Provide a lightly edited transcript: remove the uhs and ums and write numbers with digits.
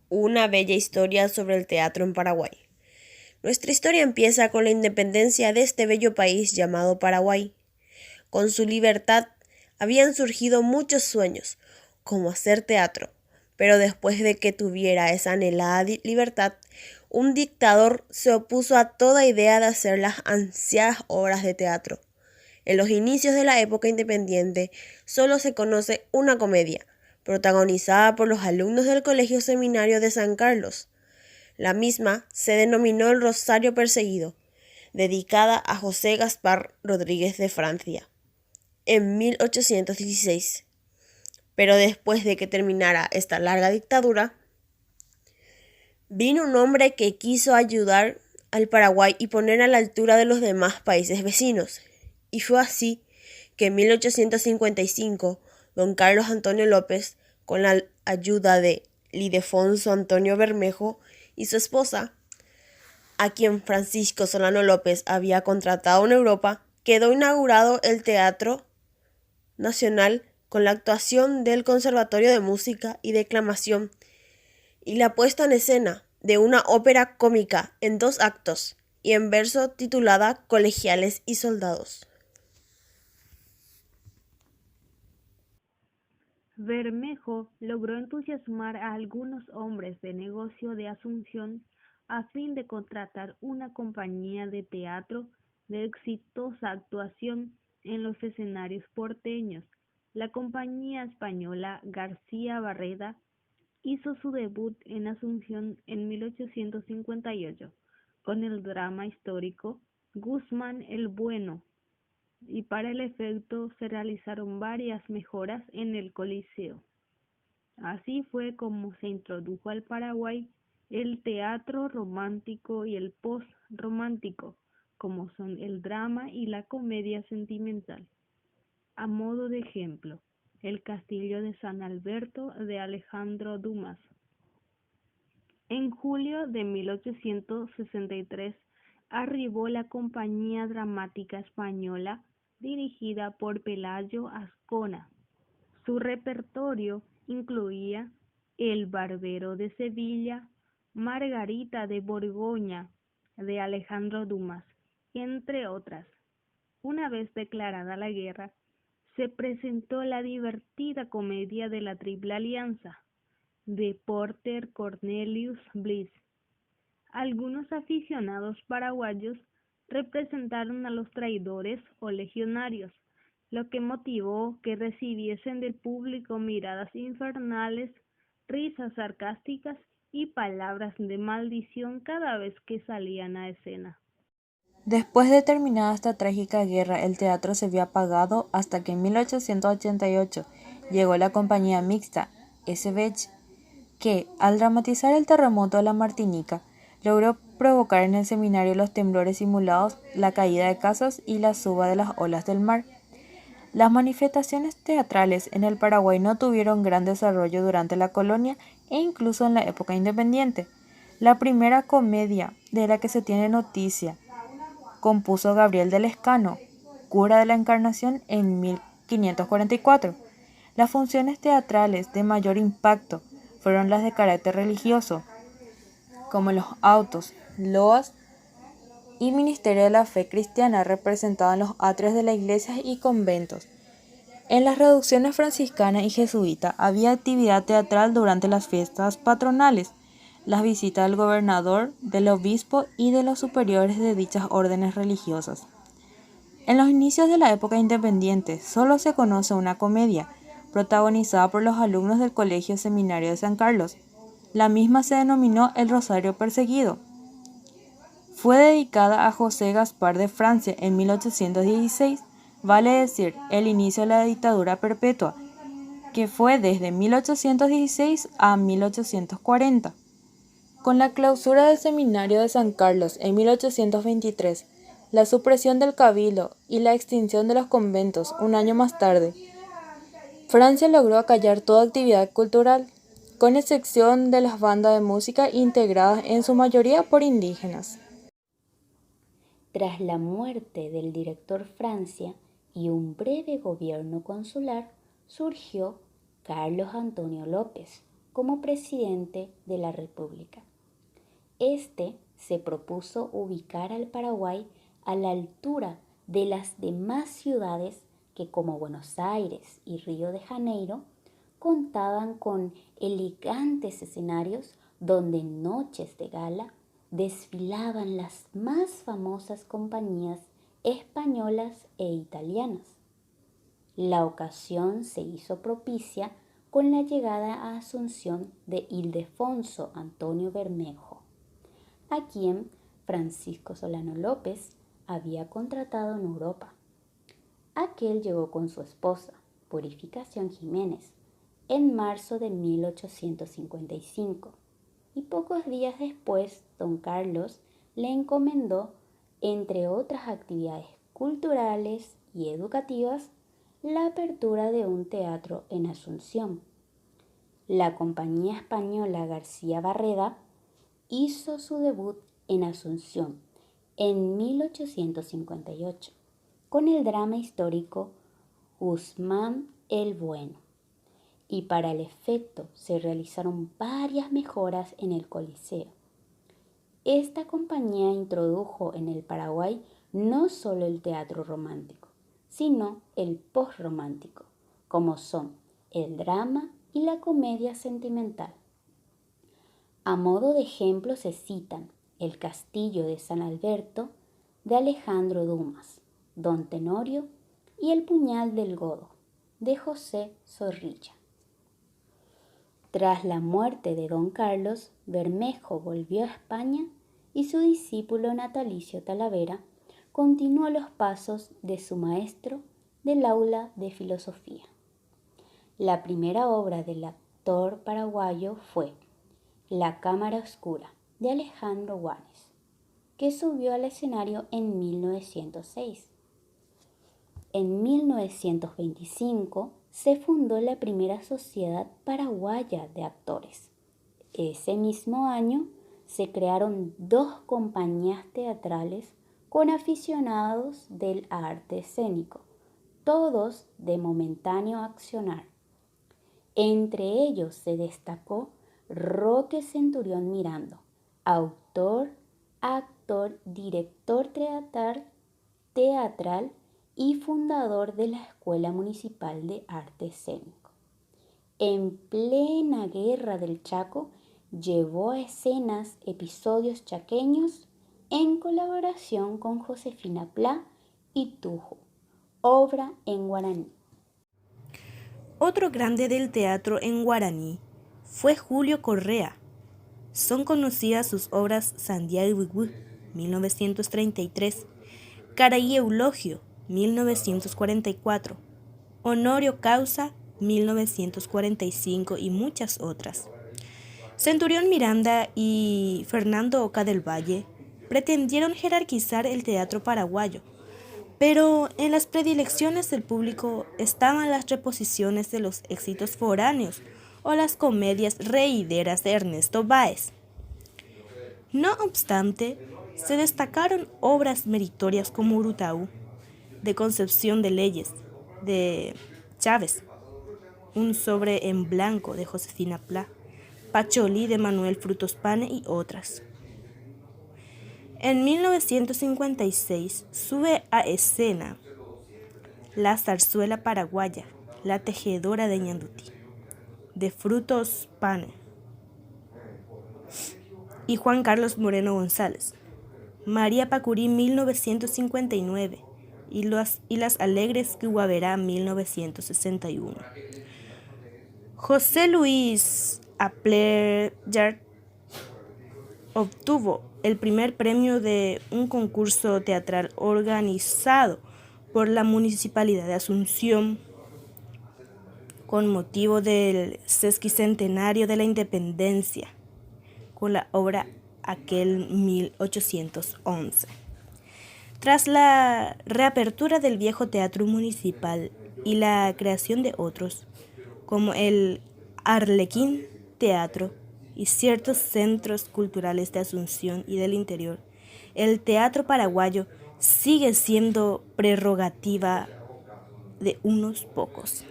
Una bella historia sobre el teatro en Paraguay. Nuestra historia empieza con la independencia de este bello país llamado Paraguay. Con su libertad habían surgido muchos sueños, como hacer teatro, pero después de que tuviera esa anhelada libertad, un dictador se opuso a toda idea de hacer las ansiadas obras de teatro. En los inicios de la época independiente solo se conoce una comedia, protagonizada por los alumnos del Colegio Seminario de San Carlos. La misma se denominó El Rosario Perseguido, dedicada a José Gaspar Rodríguez de Francia, en 1816. Pero después de que terminara esta larga dictadura, vino un hombre que quiso ayudar al Paraguay y poner a la altura de los demás países vecinos. Y fue así que en 1855, don Carlos Antonio López, con la ayuda de Lidefonso Antonio Bermejo y su esposa, a quien Francisco Solano López había contratado en Europa, quedó inaugurado el Teatro Nacional con la actuación del Conservatorio de Música y Declamación y la puesta en escena de una ópera cómica en 2 actos y en verso titulada Colegiales y Soldados. Bermejo logró entusiasmar a algunos hombres de negocio de Asunción a fin de contratar una compañía de teatro de exitosa actuación en los escenarios porteños. La compañía española García Barreda hizo su debut en Asunción en 1858 con el drama histórico Guzmán el Bueno, y para el efecto se realizaron varias mejoras en el Coliseo. Así fue como se introdujo al Paraguay el teatro romántico y el post-romántico, como son el drama y la comedia sentimental. A modo de ejemplo, el Castillo de San Alberto de Alejandro Dumas. En julio de 1863 arribó la Compañía Dramática Española dirigida por Pelayo Ascona. Su repertorio incluía El Barbero de Sevilla, Margarita de Borgoña de Alejandro Dumas, entre otras. Una vez declarada la guerra, se presentó la divertida comedia de la Triple Alianza, de Porter Cornelius Bliss. Algunos aficionados paraguayos representaron a los traidores o legionarios, lo que motivó que recibiesen del público miradas infernales, risas sarcásticas y palabras de maldición cada vez que salían a escena. Después de terminada esta trágica guerra, el teatro se vio apagado hasta que en 1888 llegó la compañía mixta SBH, que, al dramatizar el terremoto de la Martinica, logró provocar en el seminario los temblores simulados, la caída de casas y la suba de las olas del mar. Las manifestaciones teatrales en el Paraguay no tuvieron gran desarrollo durante la colonia e incluso en la época independiente. La primera comedia de la que se tiene noticia compuso Gabriel de Lescano, cura de la Encarnación, en 1544. Las funciones teatrales de mayor impacto fueron las de carácter religioso, como los autos, loas y ministerio de la fe cristiana representados en los atrios de las iglesias y conventos. En las reducciones franciscana y jesuita había actividad teatral durante las fiestas patronales, las visitas del gobernador, del obispo y de los superiores de dichas órdenes religiosas. En los inicios de la época independiente solo se conoce una comedia, protagonizada por los alumnos del Colegio Seminario de San Carlos. La misma se denominó El Rosario Perseguido. Fue dedicada a José Gaspar de Francia en 1816, vale decir, el inicio de la dictadura perpetua, que fue desde 1816 a 1840. Con la clausura del Seminario de San Carlos en 1823, la supresión del cabildo y la extinción de los conventos un año más tarde, Francia logró acallar toda actividad cultural, con excepción de las bandas de música integradas en su mayoría por indígenas. Tras la muerte del director Francia y un breve gobierno consular, surgió Carlos Antonio López como presidente de la República. Este se propuso ubicar al Paraguay a la altura de las demás ciudades que, como Buenos Aires y Río de Janeiro, contaban con elegantes escenarios donde en noches de gala desfilaban las más famosas compañías españolas e italianas. La ocasión se hizo propicia con la llegada a Asunción de Ildefonso Antonio Bermejo, a quien Francisco Solano López había contratado en Europa. Aquel llegó con su esposa, Purificación Jiménez, en marzo de 1855, y pocos días después don Carlos le encomendó, entre otras actividades culturales y educativas, la apertura de un teatro en Asunción. La compañía española García Barreda hizo su debut en Asunción en 1858 con el drama histórico Guzmán el Bueno, y para el efecto se realizaron varias mejoras en el Coliseo. Esta compañía introdujo en el Paraguay no solo el teatro romántico, sino el posromántico, como son el drama y la comedia sentimental. A modo de ejemplo se citan El Castillo de San Alberto de Alejandro Dumas, Don Tenorio y El Puñal del Godo de José Zorrilla. Tras la muerte de don Carlos, Bermejo volvió a España y su discípulo Natalicio Talavera continuó los pasos de su maestro del aula de filosofía. La primera obra del actor paraguayo fue La Cámara Oscura de Alejandro Guanes, que subió al escenario en 1906. En 1925 se fundó la primera Sociedad Paraguaya de Actores. Ese mismo año se crearon 2 compañías teatrales con aficionados del arte escénico, todos de momentáneo accionar. Entre ellos se destacó Roque Centurión Mirando, autor, actor, director teatral y fundador de la Escuela Municipal de Arte Escénico. En plena Guerra del Chaco, llevó a escenas episodios chaqueños en colaboración con Josefina Pla y Tujo, obra en guaraní. Otro grande del teatro en guaraní fue Julio Correa. Son conocidas sus obras Santiago 1933, Caray Eulogio 1944, Honorio Causa 1945 y muchas otras. Centurión Miranda y Fernando Oca del Valle pretendieron jerarquizar el teatro paraguayo, pero en las predilecciones del público estaban las reposiciones de los éxitos foráneos o las comedias reíderas de Ernesto Báez. No obstante, se destacaron obras meritorias como Urutaú, de Concepción de Leyes, de Chávez, Un sobre en blanco, de Josefina Pla, Pacholí, de Manuel Frutos Pane y otras. En 1956 sube a escena La zarzuela paraguaya, La tejedora de Ñandutí, de Frutos Pane, y Juan Carlos Moreno González, María Pacurí 1959 y Las Alegres Guaverá 1961. José Luis Appleyard obtuvo el primer premio de un concurso teatral organizado por la Municipalidad de Asunción con motivo del sesquicentenario de la Independencia, con la obra Aquel 1811. Tras la reapertura del viejo teatro municipal y la creación de otros, como el Arlequín Teatro y ciertos centros culturales de Asunción y del interior, el teatro paraguayo sigue siendo prerrogativa de unos pocos.